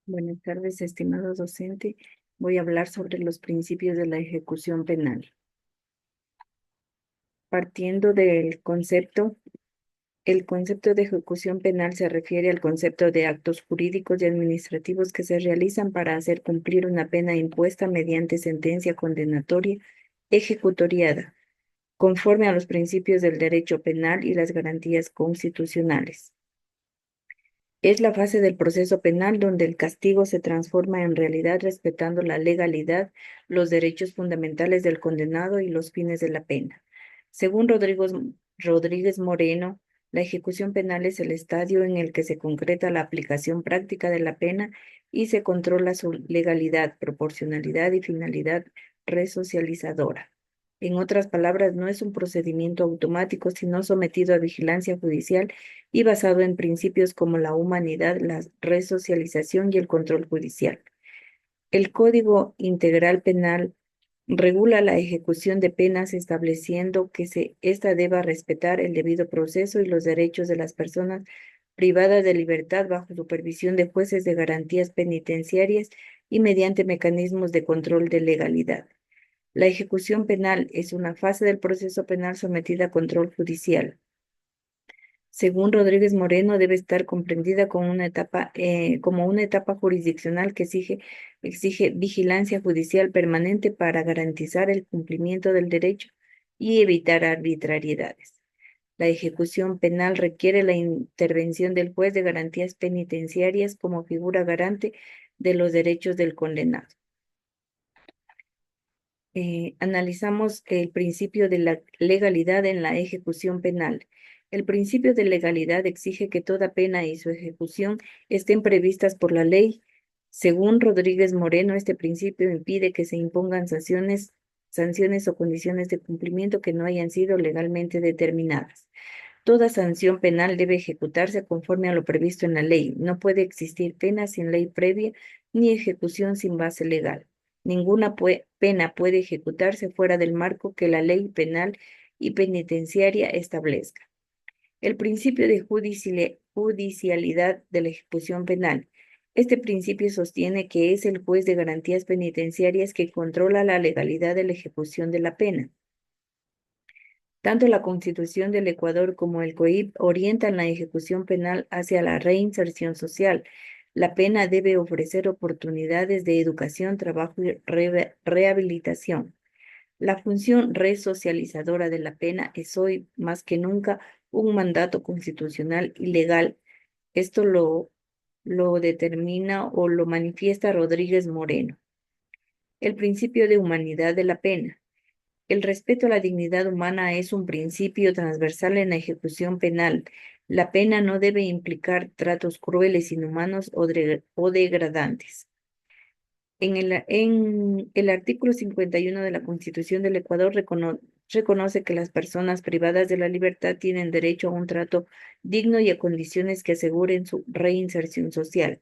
Buenas tardes, estimado docente. Voy a hablar sobre los principios de la ejecución penal. Partiendo del concepto, el concepto de ejecución penal se refiere al concepto de actos jurídicos y administrativos que se realizan para hacer cumplir una pena impuesta mediante sentencia condenatoria ejecutoriada, conforme a los principios del derecho penal y las garantías constitucionales. Es la fase del proceso penal donde el castigo se transforma en realidad respetando la legalidad, los derechos fundamentales del condenado y los fines de la pena. Según Rodríguez Moreno, la ejecución penal es el estadio en el que se concreta la aplicación práctica de la pena y se controla su legalidad, proporcionalidad y finalidad resocializadora. En otras palabras, no es un procedimiento automático, sino sometido a vigilancia judicial y basado en principios como la humanidad, la resocialización y el control judicial. El Código Integral Penal regula la ejecución de penas estableciendo que ésta deba respetar el debido proceso y los derechos de las personas privadas de libertad bajo supervisión de jueces de garantías penitenciarias y mediante mecanismos de control de legalidad. La ejecución penal es una fase del proceso penal sometida a control judicial. Según Rodríguez Moreno, debe estar comprendida como una etapa jurisdiccional que exige vigilancia judicial permanente para garantizar el cumplimiento del derecho y evitar arbitrariedades. La ejecución penal requiere la intervención del juez de garantías penitenciarias como figura garante de los derechos del condenado. Analizamos el principio de la legalidad en la ejecución penal. El principio de legalidad exige que toda pena y su ejecución estén previstas por la ley. Según Rodríguez Moreno, este principio impide que se impongan sanciones o condiciones de cumplimiento que no hayan sido legalmente determinadas. Toda sanción penal debe ejecutarse conforme a lo previsto en la ley. No puede existir pena sin ley previa ni ejecución sin base legal. Ninguna pena puede ejecutarse fuera del marco que la ley penal y penitenciaria establezca. El principio de judicialidad de la ejecución penal. Este principio sostiene que es el juez de garantías penitenciarias que controla la legalidad de la ejecución de la pena. Tanto la Constitución del Ecuador como el COIP orientan la ejecución penal hacia la reinserción social. La pena debe ofrecer oportunidades de educación, trabajo y rehabilitación. La función resocializadora de la pena es hoy más que nunca un mandato constitucional y legal. Esto lo determina o lo manifiesta Rodríguez Moreno. El principio de humanidad de la pena. El respeto a la dignidad humana es un principio transversal en la ejecución penal. La pena no debe implicar tratos crueles, inhumanos o degradantes. En el artículo 51 de la Constitución del Ecuador reconoce que las personas privadas de la libertad tienen derecho a un trato digno y a condiciones que aseguren su reinserción social.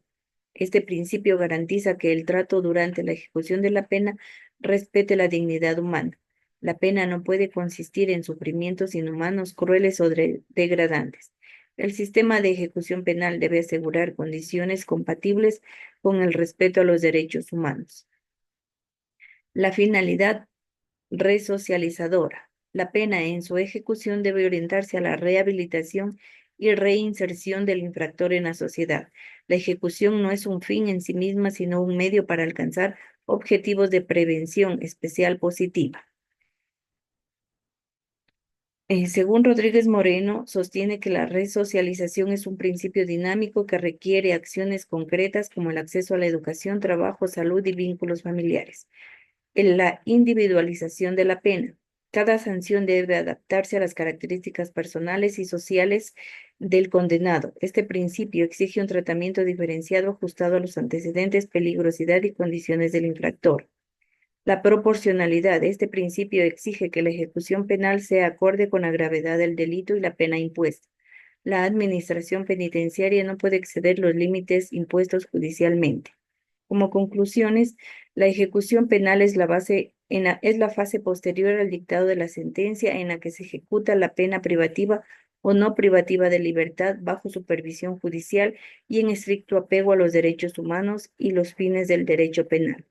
Este principio garantiza que el trato durante la ejecución de la pena respete la dignidad humana. La pena no puede consistir en sufrimientos inhumanos, crueles o degradantes. El sistema de ejecución penal debe asegurar condiciones compatibles con el respeto a los derechos humanos. La finalidad resocializadora. La pena en su ejecución debe orientarse a la rehabilitación y reinserción del infractor en la sociedad. La ejecución no es un fin en sí misma, sino un medio para alcanzar objetivos de prevención especial positiva. Según Rodríguez Moreno, sostiene que la resocialización es un principio dinámico que requiere acciones concretas como el acceso a la educación, trabajo, salud y vínculos familiares. En la individualización de la pena. Cada sanción debe adaptarse a las características personales y sociales del condenado. Este principio exige un tratamiento diferenciado ajustado a los antecedentes, peligrosidad y condiciones del infractor. La proporcionalidad. Este principio exige que la ejecución penal sea acorde con la gravedad del delito y la pena impuesta. La administración penitenciaria no puede exceder los límites impuestos judicialmente. Como conclusiones, la ejecución penal es la fase posterior al dictado de la sentencia en la que se ejecuta la pena privativa o no privativa de libertad bajo supervisión judicial y en estricto apego a los derechos humanos y los fines del derecho penal.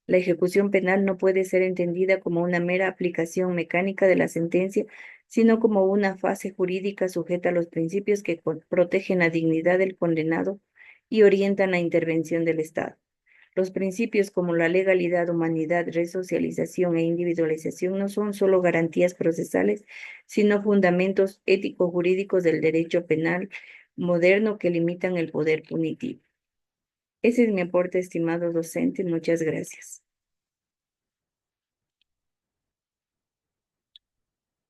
La ejecución penal no puede ser entendida como una mera aplicación mecánica de la sentencia, sino como una fase jurídica sujeta a los principios que protegen la dignidad del condenado y orientan la intervención del Estado. Los principios como la legalidad, humanidad, resocialización e individualización no son solo garantías procesales, sino fundamentos ético-jurídicos del derecho penal moderno que limitan el poder punitivo. Ese es mi aporte, estimado docente. Muchas gracias.